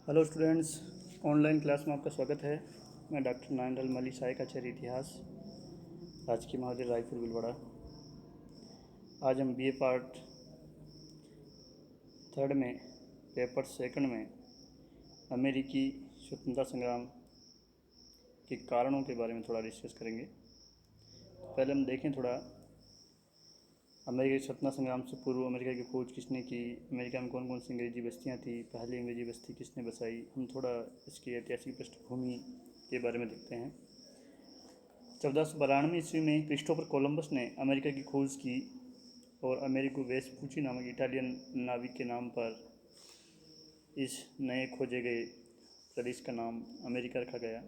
Hello students, online class में आपका स्वागत है। मैं डॉक्टर नायनलाल मली, सहायक आचार्य इतिहास, राजकीय महाविद्यालय रायपुर भीलवाड़ा। आज हम बीए पार्ट थर्ड में पेपर सेकंड में अमेरिकी स्वतंत्रता संग्राम के कारणों के बारे में थोड़ा डिस्कस करेंगे। पहले हम देखें थोड़ा अमेरिकी स्वतंत्रता संग्राम से पूर्व अमेरिका की खोज किसने की, अमेरिका में कौन कौन सी अंग्रेजी बस्तियाँ थी, पहली अंग्रेजी बस्ती किसने बसाई। हम थोड़ा इसकी ऐतिहासिक पृष्ठभूमि के बारे में देखते हैं। 1492 ईस्वी में क्रिस्टोफर कोलंबस ने अमेरिका की खोज की और अमेरिको वेस्पूची नामक इटालियन नाविक के नाम पर इस नए खोजे गए प्रदेश का नाम अमेरिका रखा गया।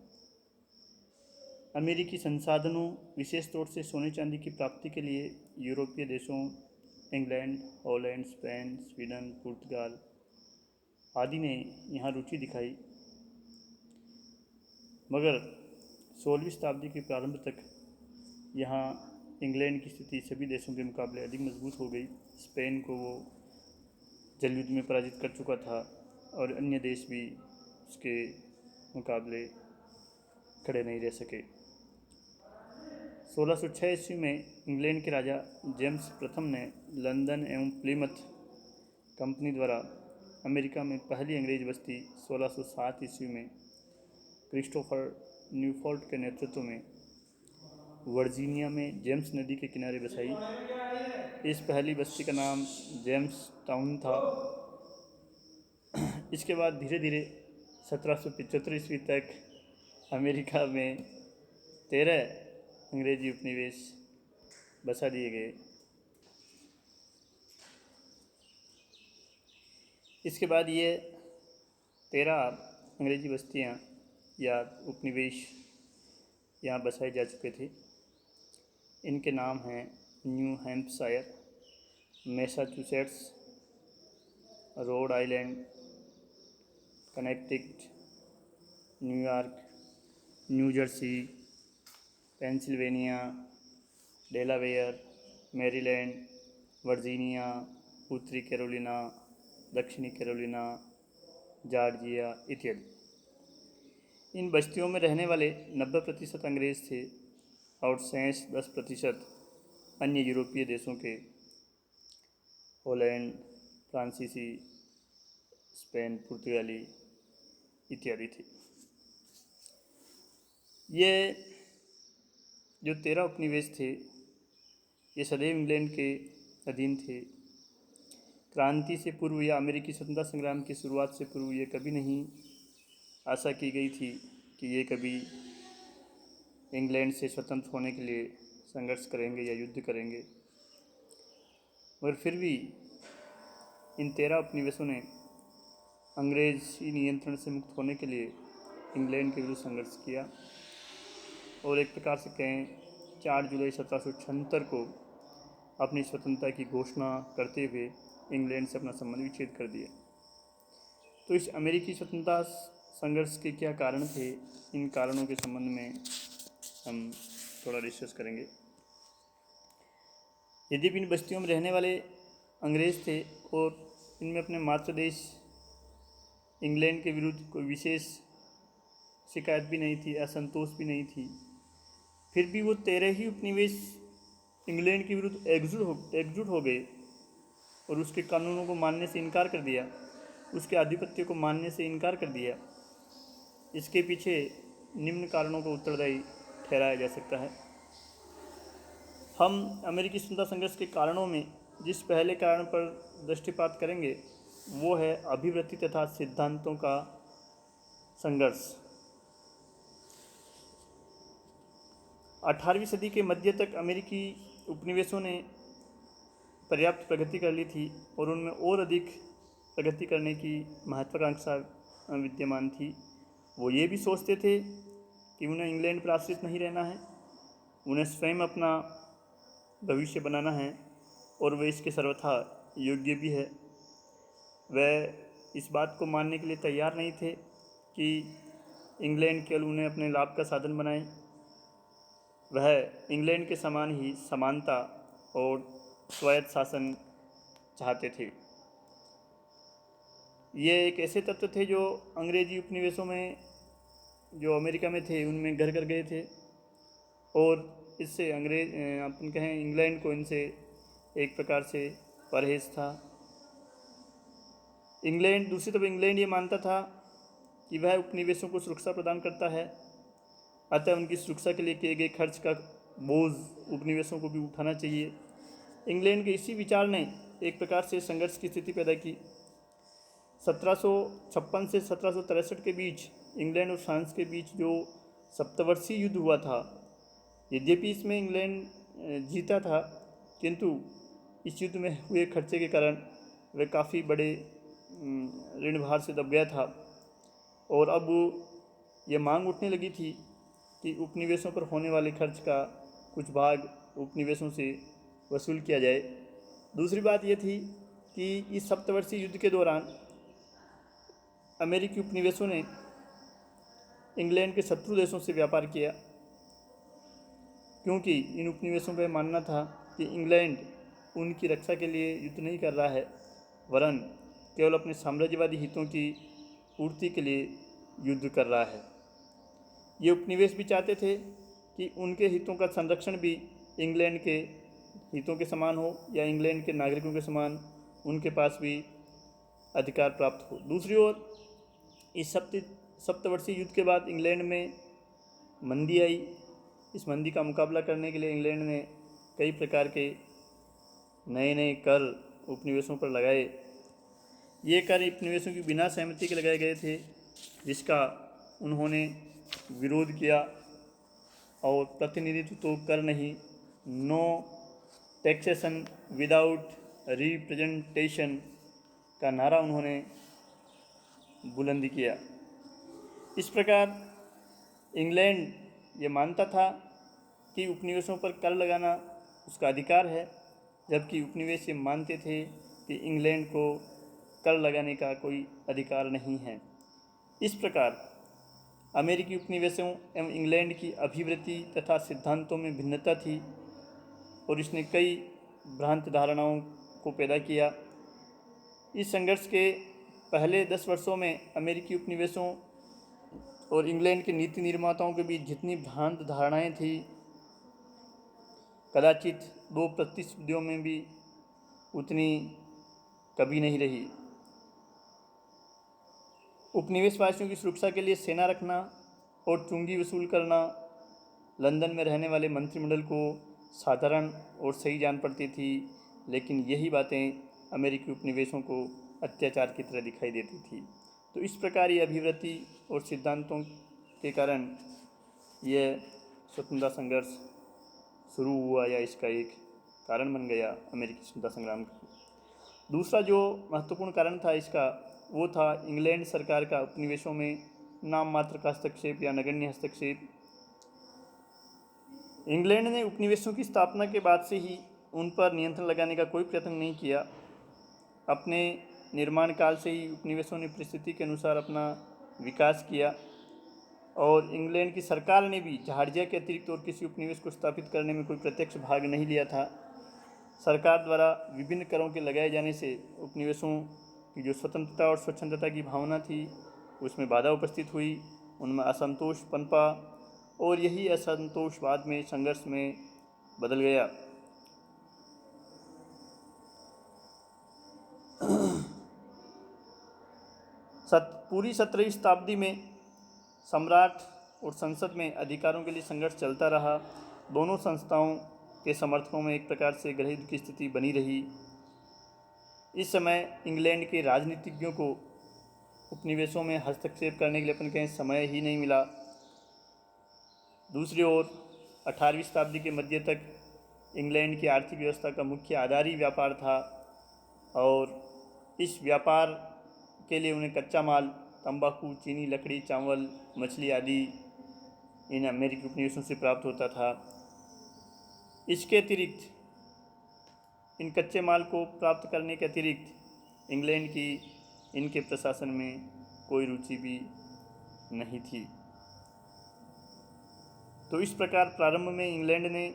अमेरिकी संसाधनों, विशेष तौर से सोने चांदी की प्राप्ति के लिए यूरोपीय देशों इंग्लैंड, हॉलैंड, स्पेन, स्वीडन, पुर्तगाल आदि ने यहाँ रुचि दिखाई, मगर 16वीं शताब्दी के प्रारंभ तक यहाँ इंग्लैंड की स्थिति सभी देशों के मुकाबले अधिक मजबूत हो गई। स्पेन को वो जल युद्ध में पराजित कर चुका था और अन्य देश भी उसके मुकाबले खड़े नहीं रह सके। 1606 ईस्वी में इंग्लैंड के राजा जेम्स प्रथम ने लंदन एवं प्लीमथ कंपनी द्वारा अमेरिका में पहली अंग्रेज बस्ती 1607 ईस्वी में क्रिस्टोफर न्यूफोल्ट के नेतृत्व में वर्जीनिया में जेम्स नदी के किनारे बसाई। इस पहली बस्ती का नाम जेम्स टाउन था। इसके बाद धीरे धीरे 1775 ईस्वी तक अमेरिका में 13 अंग्रेजी उपनिवेश बसा दिए गए। इसके बाद ये 13 अंग्रेजी बस्तियाँ या उपनिवेश यहाँ बसाए जा चुके थे। इनके नाम हैं new Hampshire, Massachusetts, Rhode Island, Connecticut, New York, new Jersey, Pennsylvania, Delaware, Maryland, Virginia, उत्तरी कैरोलिना, दक्षिणी कैरोलिना, जॉर्जिया इत्यादि। इन बस्तियों में रहने वाले 90% अंग्रेज थे और शेष 10% अन्य यूरोपीय देशों के, हॉलैंड, फ्रांसीसी, स्पेन, पुर्तगाली इत्यादि थे। ये जो 13 उपनिवेश थे ये सदैव इंग्लैंड के अधीन थे। क्रांति से पूर्व या अमेरिकी स्वतंत्रता संग्राम की शुरुआत से पूर्व ये कभी नहीं आशा की गई थी कि ये कभी इंग्लैंड से स्वतंत्र होने के लिए संघर्ष करेंगे या युद्ध करेंगे, मगर फिर भी इन 13 उपनिवेशों ने अंग्रेजी नियंत्रण से मुक्त होने के लिए इंग्लैंड के विरुद्ध संघर्ष किया और एक प्रकार से कहें 4 जुलाई 1776 को अपनी स्वतंत्रता की घोषणा करते हुए इंग्लैंड से अपना संबंध विच्छेद कर दिया। तो इस अमेरिकी स्वतंत्रता संघर्ष के क्या कारण थे, इन कारणों के संबंध में हम थोड़ा डिस्कस करेंगे। यद्यपि इन बस्तियों में रहने वाले अंग्रेज थे और इनमें अपने मातृ देश इंग्लैंड के विरुद्ध कोई विशेष शिकायत भी नहीं थी, असंतोष भी नहीं थी, फिर भी वो 13 ही उपनिवेश इंग्लैंड के विरुद्ध एकजुट हो गए और उसके कानूनों को मानने से इनकार कर दिया, उसके आधिपत्य को मानने से इनकार कर दिया। इसके पीछे निम्न कारणों को उत्तरदायी ठहराया जा सकता है। हम अमेरिकी स्वतंत्रता संघर्ष के कारणों में जिस पहले कारण पर दृष्टिपात करेंगे वो है अभिवृत्ति तथा सिद्धांतों का संघर्ष। 18वीं सदी के मध्य तक अमेरिकी उपनिवेशों ने पर्याप्त प्रगति कर ली थी और उनमें और अधिक प्रगति करने की महत्वाकांक्षा विद्यमान थी। वो ये भी सोचते थे कि उन्हें इंग्लैंड पर आश्रित नहीं रहना है, उन्हें स्वयं अपना भविष्य बनाना है और वे इसके सर्वथा योग्य भी है। वह इस बात को मानने के लिए तैयार नहीं थे कि इंग्लैंड केवल उन्हें अपने लाभ का साधन बनाए। वह इंग्लैंड के समान ही समानता और स्वायत्त शासन चाहते थे। ये एक ऐसे तत्व थे जो अंग्रेजी उपनिवेशों में जो अमेरिका में थे उनमें घर कर गए थे, और इससे अपन कहें इंग्लैंड को इनसे एक प्रकार से परहेज था। दूसरी तरफ इंग्लैंड ये मानता था कि वह उपनिवेशों को सुरक्षा प्रदान करता है, अतः उनकी सुरक्षा के लिए किए गए खर्च का बोझ उपनिवेशों को भी उठाना चाहिए। इंग्लैंड के इसी विचार ने एक प्रकार से संघर्ष की स्थिति पैदा की। 1756 से 1763 के बीच इंग्लैंड और फ्रांस के बीच जो सप्तवर्षीय युद्ध हुआ था, यद्यपि इसमें इंग्लैंड जीता था, किंतु इस युद्ध में हुए खर्चे के कारण वह काफ़ी बड़े ऋण भार से दब गया था, और अब ये मांग उठने लगी थी कि उपनिवेशों पर होने वाले खर्च का कुछ भाग उपनिवेशों से वसूल किया जाए। दूसरी बात यह थी कि इस सप्तवर्षीय युद्ध के दौरान अमेरिकी उपनिवेशों ने इंग्लैंड के शत्रु देशों से व्यापार किया, क्योंकि इन उपनिवेशों का मानना था कि इंग्लैंड उनकी रक्षा के लिए युद्ध नहीं कर रहा है, वरन केवल अपने साम्राज्यवादी हितों की पूर्ति के लिए युद्ध कर रहा है। ये उपनिवेश भी चाहते थे कि उनके हितों का संरक्षण भी इंग्लैंड के हितों के समान हो, या इंग्लैंड के नागरिकों के समान उनके पास भी अधिकार प्राप्त हो। दूसरी ओर इस सप्तवर्षीय युद्ध के बाद इंग्लैंड में मंदी आई। इस मंदी का मुकाबला करने के लिए इंग्लैंड ने कई प्रकार के नए नए कर उपनिवेशों पर लगाए। ये कर उपनिवेशों की बिना सहमति के लगाए गए थे, जिसका उन्होंने विरोध किया, और प्रतिनिधित्व तो कर नहीं, नो टैक्सेशन विदाउट रिप्रेजेंटेशन का नारा उन्होंने बुलंदी किया। इस प्रकार इंग्लैंड ये मानता था कि उपनिवेशों पर कर लगाना उसका अधिकार है, जबकि उपनिवेश ये मानते थे कि इंग्लैंड को कर लगाने का कोई अधिकार नहीं है। इस प्रकार अमेरिकी उपनिवेशों एवं इंग्लैंड की अभिवृत्ति तथा सिद्धांतों में भिन्नता थी, और इसने कई भ्रांत धारणाओं को पैदा किया। इस संघर्ष के पहले 10 वर्षों में अमेरिकी उपनिवेशों और इंग्लैंड के नीति निर्माताओं के बीच जितनी भ्रांत धारणाएं थी, कदाचित 2 प्रतिशतों में भी उतनी कभी नहीं रही। उपनिवेशवासियों की सुरक्षा के लिए सेना रखना और चुंगी वसूल करना लंदन में रहने वाले मंत्रिमंडल को साधारण और सही जान पड़ती थी, लेकिन यही बातें अमेरिकी उपनिवेशों को अत्याचार की तरह दिखाई देती थी। तो इस प्रकार ये अभिवृत्ति और सिद्धांतों के कारण यह स्वतंत्रता संघर्ष शुरू हुआ, या इसका एक कारण बन गया अमेरिकी स्वतंत्रता संग्राम का। दूसरा जो महत्वपूर्ण कारण था इसका, वो था इंग्लैंड सरकार का उपनिवेशों में नाम मात्र का हस्तक्षेप या नगण्य हस्तक्षेप। इंग्लैंड ने उपनिवेशों की स्थापना के बाद से ही उन पर नियंत्रण लगाने का कोई प्रयत्न नहीं किया। अपने निर्माण काल से ही उपनिवेशों ने परिस्थिति के अनुसार अपना विकास किया, और इंग्लैंड की सरकार ने भी जॉर्जिया के अतिरिक्त और किसी उपनिवेश को स्थापित करने में कोई प्रत्यक्ष भाग नहीं लिया था। सरकार द्वारा विभिन्न करों के लगाए जाने से उपनिवेशों की जो स्वतंत्रता और स्वच्छंदता की भावना थी उसमें बाधा उपस्थित हुई, उनमें असंतोष पनपा, और यही असंतोष बाद में संघर्ष में बदल गया। पूरी 17वीं शताब्दी में सम्राट और संसद में अधिकारों के लिए संघर्ष चलता रहा। दोनों संस्थाओं के समर्थकों में एक प्रकार से गृहयुद्ध की स्थिति बनी रही। इस समय इंग्लैंड के राजनीतिज्ञों को उपनिवेशों में हस्तक्षेप करने के लिए अपन कहें समय ही नहीं मिला। दूसरी ओर 18वीं शताब्दी के मध्य तक इंग्लैंड की आर्थिक व्यवस्था का मुख्य आधार ही व्यापार था, और इस व्यापार के लिए उन्हें कच्चा माल तंबाकू, चीनी, लकड़ी, चावल, मछली आदि इन अमेरिकी उपनिवेशों से प्राप्त होता था। इसके अतिरिक्त इन कच्चे माल को प्राप्त करने के अतिरिक्त इंग्लैंड की इनके प्रशासन में कोई रुचि भी नहीं थी। तो इस प्रकार प्रारंभ में इंग्लैंड ने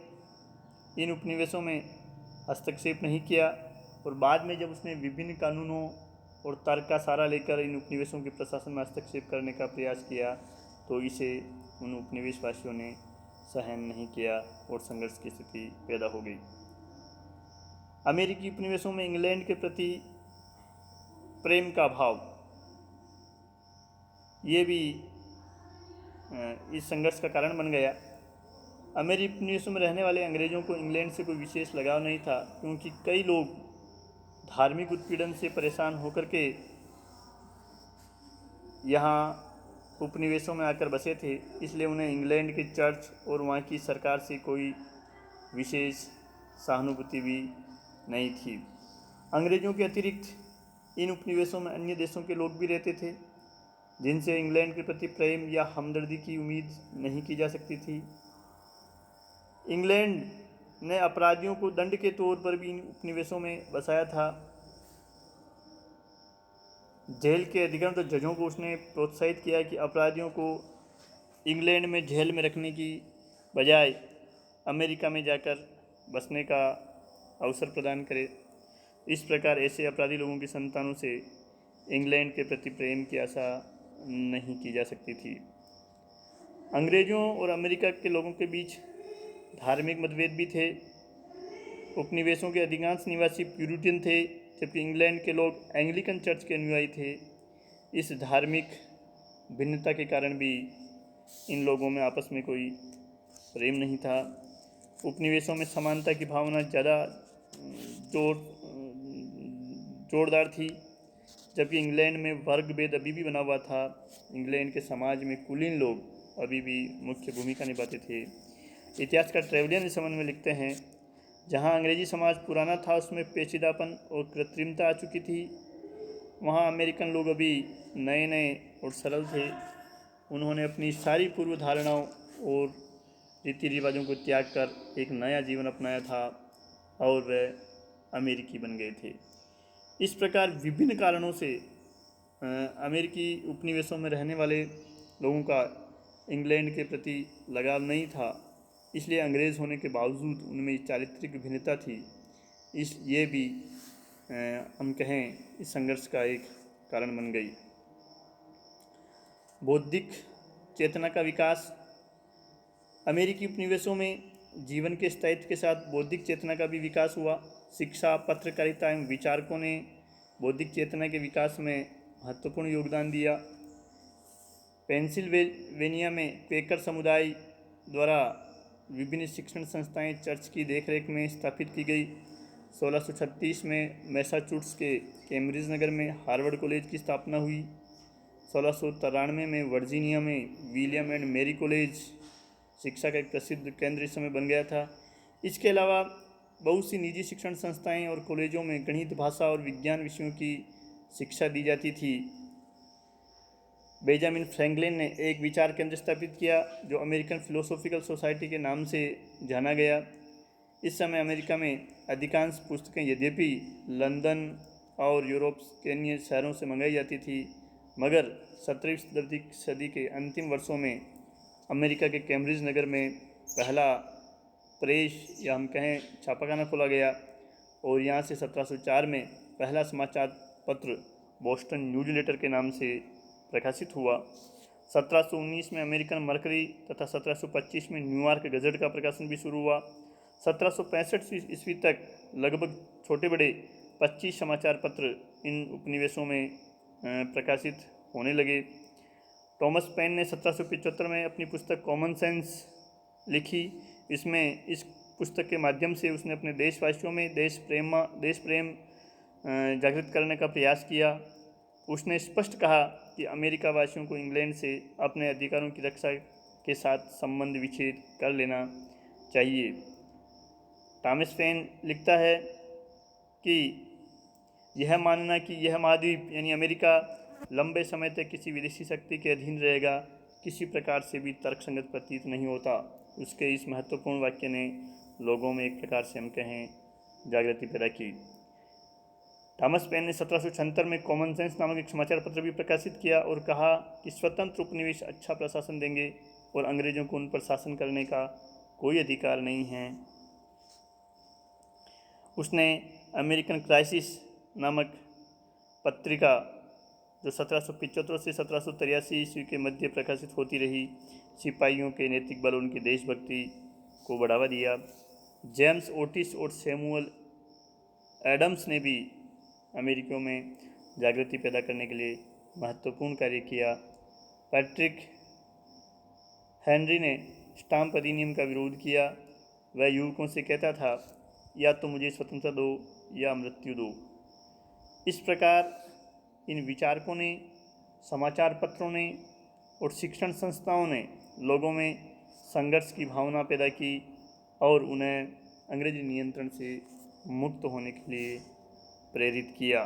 इन उपनिवेशों में हस्तक्षेप नहीं किया, और बाद में जब उसने विभिन्न कानूनों और तर्क का सहारा लेकर इन उपनिवेशों के प्रशासन में हस्तक्षेप करने का प्रयास किया तो इसे उन उपनिवेशवासियों ने सहन नहीं किया और संघर्ष की स्थिति पैदा हो गई। अमेरिकी उपनिवेशों में इंग्लैंड के प्रति प्रेम का भाव ये भी इस संघर्ष का कारण बन गया। अमेरिकी उपनिवेशों में रहने वाले अंग्रेज़ों को इंग्लैंड से कोई विशेष लगाव नहीं था, क्योंकि कई लोग धार्मिक उत्पीड़न से परेशान होकर के यहाँ उपनिवेशों में आकर बसे थे, इसलिए उन्हें इंग्लैंड के चर्च और वहाँ की सरकार से कोई विशेष सहानुभूति भी नहीं थी। अंग्रेज़ों के अतिरिक्त इन उपनिवेशों में अन्य देशों के लोग भी रहते थे, जिनसे इंग्लैंड के प्रति प्रेम या हमदर्दी की उम्मीद नहीं की जा सकती थी। इंग्लैंड ने अपराधियों को दंड के तौर पर भी इन उपनिवेशों में बसाया था। जेल के अधिकांश जजों को उसने प्रोत्साहित किया कि अपराधियों को इंग्लैंड में जेल में रखने की बजाय अमेरिका में जाकर बसने का अवसर प्रदान करे। इस प्रकार ऐसे अपराधी लोगों की संतानों से इंग्लैंड के प्रति प्रेम की आशा नहीं की जा सकती थी। अंग्रेज़ों और अमेरिका के लोगों के बीच धार्मिक मतभेद भी थे। उपनिवेशों के अधिकांश निवासी प्यूरिटन थे, जबकि इंग्लैंड के लोग एंग्लिकन चर्च के अनुयायी थे। इस धार्मिक भिन्नता के कारण भी इन लोगों में आपस में कोई प्रेम नहीं था। उपनिवेशों में समानता की भावना ज़्यादा जोरदार थी, जबकि इंग्लैंड में वर्ग भेद अभी भी बना हुआ था। इंग्लैंड के समाज में कुलीन लोग अभी भी मुख्य भूमिका निभाते थे। इतिहासकार ट्रेवलियन इस संबंध में लिखते हैं, जहाँ अंग्रेजी समाज पुराना था उसमें पेचीदापन और कृत्रिमता आ चुकी थी, वहाँ अमेरिकन लोग अभी नए नए और सरल थे। उन्होंने अपनी सारी पूर्व धारणाओं और रीति रिवाजों को त्याग कर एक नया जीवन अपनाया था और वह अमेरिकी बन गए थे। इस प्रकार विभिन्न कारणों से अमेरिकी उपनिवेशों में रहने वाले लोगों का इंग्लैंड के प्रति लगाव नहीं था, इसलिए अंग्रेज़ होने के बावजूद उनमें चारित्रिक भिन्नता थी। ये भी हम कहें इस संघर्ष का एक कारण बन गई। बौद्धिक चेतना का विकास। अमेरिकी उपनिवेशों में जीवन के स्थायित्व के साथ बौद्धिक चेतना का भी विकास हुआ। शिक्षा, पत्रकारिता एवं विचारकों ने बौद्धिक चेतना के विकास में महत्वपूर्ण योगदान दिया। पेंसिल्वेनिया में क्वेकर समुदाय द्वारा विभिन्न शिक्षण संस्थाएं चर्च की देखरेख में स्थापित की गई। 1636 में मैसाचुसेट्स के कैम्ब्रिज नगर में हार्वर्ड कॉलेज की स्थापना हुई। 1693 में वर्जीनिया में विलियम एंड मैरी कॉलेज शिक्षा का एक प्रसिद्ध केंद्र इस समय बन गया था। इसके अलावा बहुत सी निजी शिक्षण संस्थाएं और कॉलेजों में गणित, भाषा और विज्ञान विषयों की शिक्षा दी जाती थी। बेंजामिन फ्रैंकलिन ने एक विचार केंद्र स्थापित किया जो अमेरिकन फिलोसॉफिकल सोसाइटी के नाम से जाना गया। इस समय अमेरिका में अधिकांश पुस्तकें यद्यपि लंदन और यूरोप के अन्य शहरों से मंगाई जाती थी, मगर 17वीं सदी के अंतिम वर्षों में अमेरिका के कैम्ब्रिज नगर में पहला प्रेस या हम कहें छापाखाना खोला गया और यहाँ से 1704 में पहला समाचार पत्र बोस्टन न्यूज लेटर के नाम से प्रकाशित हुआ। 1719 में अमेरिकन मर्करी तथा 1725 में न्यूयॉर्क गजट का प्रकाशन भी शुरू हुआ। 1765 ईस्वी तक लगभग छोटे बड़े 25 समाचार पत्र इन उपनिवेशों में प्रकाशित होने लगे। टॉमस पेन ने 1775 में अपनी पुस्तक कॉमन सेंस लिखी। इसमें इस पुस्तक के माध्यम से उसने अपने देशवासियों में देश प्रेम जागृत करने का प्रयास किया। उसने स्पष्ट कहा कि अमेरिका वासियों को इंग्लैंड से अपने अधिकारों की रक्षा के साथ संबंध विच्छेद कर लेना चाहिए। टॉमस पेन लिखता है कि यह मानना कि यह महाद्वीप यानी अमेरिका लंबे समय तक किसी विदेशी शक्ति के अधीन रहेगा किसी प्रकार से भी तर्कसंगत प्रतीत नहीं होता। उसके इस महत्वपूर्ण वाक्य ने लोगों में एक प्रकार से हम कहें जागृति पैदा की। थॉमस पेन ने 1776 में कॉमन सेंस नामक एक समाचार पत्र भी प्रकाशित किया और कहा कि स्वतंत्र उपनिवेश अच्छा प्रशासन देंगे और अंग्रेजों को उन पर शासन करने का कोई अधिकार नहीं है। उसने अमेरिकन क्राइसिस नामक पत्रिका जो 1775 से 1783 ईस्वी के मध्य प्रकाशित होती रही, सिपाहियों के नैतिक बल, उनकी देशभक्ति को बढ़ावा दिया। जेम्स ओटिस और सैमुअल एडम्स ने भी अमेरिकियों में जागृति पैदा करने के लिए महत्वपूर्ण कार्य किया। पैट्रिक हेनरी ने स्टाम्प अधिनियम का विरोध किया। वह युवकों से कहता था, या तो मुझे स्वतंत्रता दो या मृत्यु दो। इस प्रकार इन विचारकों ने, समाचार पत्रों ने और शिक्षण संस्थाओं ने लोगों में संघर्ष की भावना पैदा की और उन्हें अंग्रेजी नियंत्रण से मुक्त होने के लिए प्रेरित किया।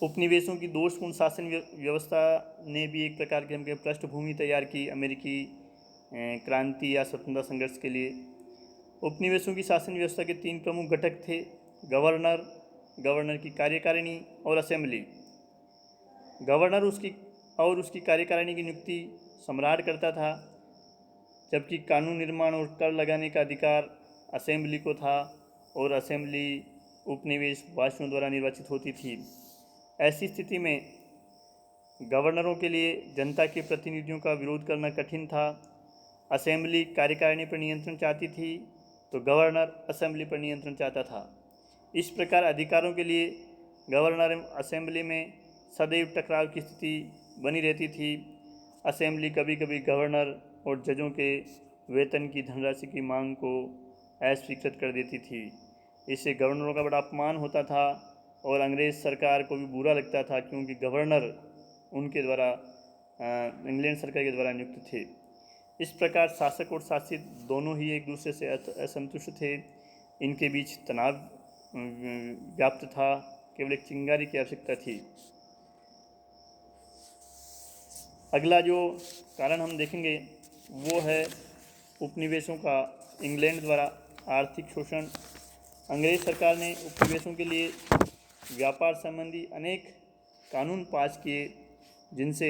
उपनिवेशों की दोषपूर्ण शासन व्यवस्था ने भी एक प्रकार की हमके पृष्ठभूमि तैयार की अमेरिकी क्रांति या स्वतंत्रता संघर्ष के लिए। उपनिवेशों की शासन व्यवस्था के 3 प्रमुख घटक थे, गवर्नर, गवर्नर की कार्यकारिणी और असेंबली। गवर्नर उसकी कार्यकारिणी की नियुक्ति सम्राट करता था, जबकि कानून निर्माण और कर लगाने का अधिकार असेंबली को था और असेंबली उपनिवेश वासियों द्वारा निर्वाचित होती थी। ऐसी स्थिति में गवर्नरों के लिए जनता के प्रतिनिधियों का विरोध करना कठिन था। असेंबली कार्यकारिणी पर नियंत्रण चाहती थी तो गवर्नर असेंबली पर नियंत्रण चाहता था। इस प्रकार अधिकारों के लिए गवर्नर एवं असेंबली में सदैव टकराव की स्थिति बनी रहती थी। असेंबली कभी कभी गवर्नर और जजों के वेतन की धनराशि की मांग को अस्वीकृत कर देती थी। इससे गवर्नरों का बड़ा अपमान होता था और अंग्रेज़ सरकार को भी बुरा लगता था, क्योंकि गवर्नर उनके द्वारा इंग्लैंड सरकार के द्वारा नियुक्त थे। इस प्रकार शासक और शासित दोनों ही एक दूसरे से असंतुष्ट थे। इनके बीच तनाव व्याप्त था, केवल एक चिंगारी की आवश्यकता थी। अगला जो कारण हम देखेंगे वो है उपनिवेशों का इंग्लैंड द्वारा आर्थिक शोषण। अंग्रेज सरकार ने उपनिवेशों के लिए व्यापार संबंधी अनेक कानून पास किए, जिनसे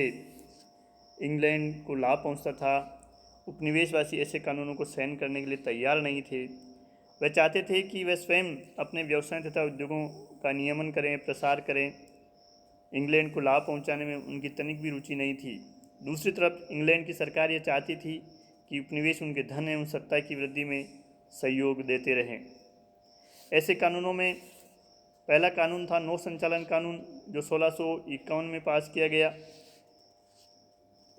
इंग्लैंड को लाभ पहुंचता था। उपनिवेशवासी ऐसे कानूनों को सहन करने के लिए तैयार नहीं थे। वे चाहते थे कि वे स्वयं अपने व्यवसाय तथा उद्योगों का नियमन करें, प्रसार करें। इंग्लैंड को लाभ पहुंचाने में उनकी तनिक भी रुचि नहीं थी। दूसरी तरफ इंग्लैंड की सरकार यह चाहती थी कि उपनिवेश उनके धन एवं सत्ता की वृद्धि में सहयोग देते रहें। ऐसे कानूनों में पहला कानून था नौ संचालन कानून, जो 1651 में पास किया गया।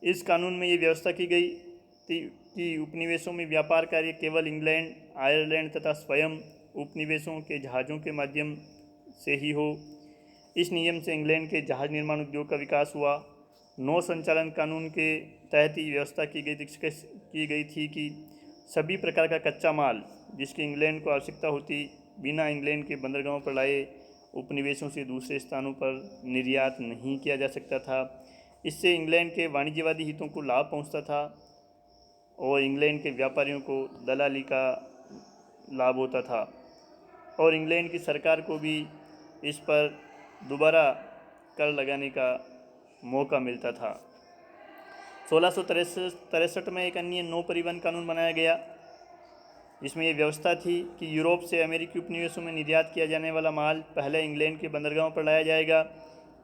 इस कानून में ये व्यवस्था की गई थी कि उपनिवेशों में व्यापार कार्य केवल इंग्लैंड, आयरलैंड तथा स्वयं उपनिवेशों के जहाज़ों के माध्यम से ही हो। इस नियम से इंग्लैंड के जहाज़ निर्माण उद्योग का विकास हुआ। नौ संचालन कानून के तहत ही व्यवस्था की गई थी कि सभी प्रकार का कच्चा माल जिसकी इंग्लैंड को आवश्यकता होती, बिना इंग्लैंड के बंदरगाहों पर लाए उपनिवेशों से दूसरे स्थानों पर निर्यात नहीं किया जा सकता था। इससे इंग्लैंड के वाणिज्यवादी हितों को लाभ पहुंचता था और इंग्लैंड के व्यापारियों को दलाली का लाभ होता था और इंग्लैंड की सरकार को भी इस पर दोबारा कर लगाने का मौका मिलता था। 1663 में एक अन्य नौ परिवहन कानून बनाया गया, जिसमें यह व्यवस्था थी कि यूरोप से अमेरिकी उपनिवेशों में निर्यात किया जाने वाला माल पहले इंग्लैंड के बंदरगाहों पर लाया जाएगा।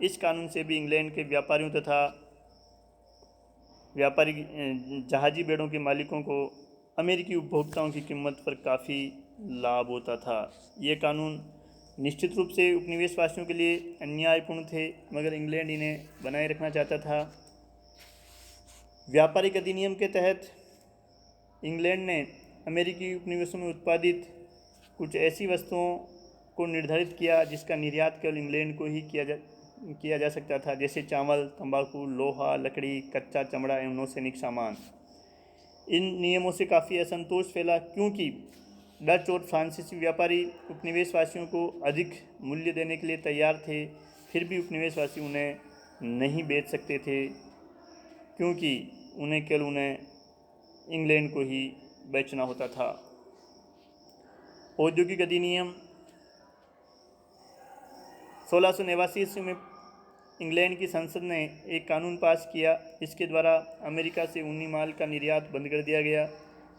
इस कानून से भी इंग्लैंड के व्यापारियों तथा व्यापारी जहाजी बेड़ों के मालिकों को अमेरिकी उपभोक्ताओं की कीमत पर काफ़ी लाभ होता था। ये कानून निश्चित रूप से उपनिवेशवासियों के लिए अन्यायपूर्ण थे, मगर इंग्लैंड इन्हें बनाए रखना चाहता था। व्यापारिक अधिनियम के तहत इंग्लैंड ने अमेरिकी उपनिवेशों में उत्पादित कुछ ऐसी वस्तुओं को निर्धारित किया जिसका निर्यात केवल इंग्लैंड को ही किया जा सकता था, जैसे चावल, तंबाकू, लोहा, लकड़ी, कच्चा चमड़ा एवं नौसैनिक सामान। इन नियमों से काफ़ी असंतोष फैला, क्योंकि डच और फ्रांसीसी व्यापारी उपनिवेशवासियों को अधिक मूल्य देने के लिए तैयार थे, फिर भी उपनिवेशवासी उन्हें नहीं बेच सकते थे, क्योंकि उन्हें इंग्लैंड को ही बेचना होता था। औद्योगिक अधिनियम 1689 ईस्वी में इंग्लैंड की संसद ने एक कानून पास किया। इसके द्वारा अमेरिका से ऊनी माल का निर्यात बंद कर दिया गया।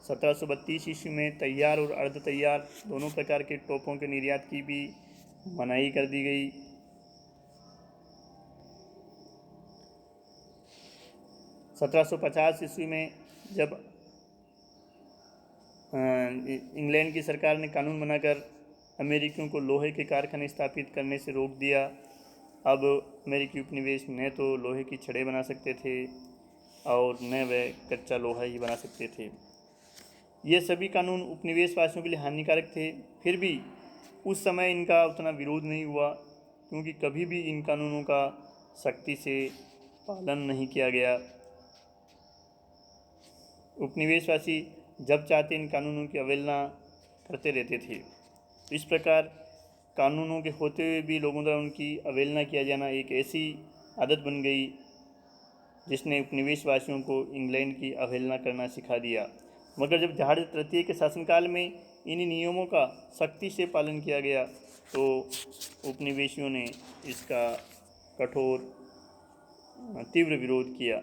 1732 ईस्वी में तैयार और अर्ध तैयार दोनों प्रकार के तोपों के निर्यात की भी मनाही कर दी गई। (1750) ईस्वी में जब इंग्लैंड की सरकार ने कानून बनाकर अमेरिकियों को लोहे के कारखाने स्थापित करने से रोक दिया। अब अमेरिकी उपनिवेश न तो लोहे की छड़ें बना सकते थे और न वह कच्चा लोहा ही बना सकते थे। ये सभी कानून उपनिवेशवासियों के लिए हानिकारक थे। फिर भी उस समय इनका उतना विरोध नहीं हुआ, क्योंकि कभी भी इन कानूनों का सख्ती से पालन नहीं किया गया। उपनिवेशवासी जब चाहते इन कानूनों की अवहेलना करते रहते थे। इस प्रकार कानूनों के होते हुए भी लोगों द्वारा उनकी अवहेलना किया जाना एक ऐसी आदत बन गई जिसने उपनिवेशवासियों को इंग्लैंड की अवहेलना करना सिखा दिया। मगर जब जॉर्ज तृतीय के शासनकाल में इन नियमों का सख्ती से पालन किया गया तो उपनिवेशियों ने इसका कठोर तीव्र विरोध किया।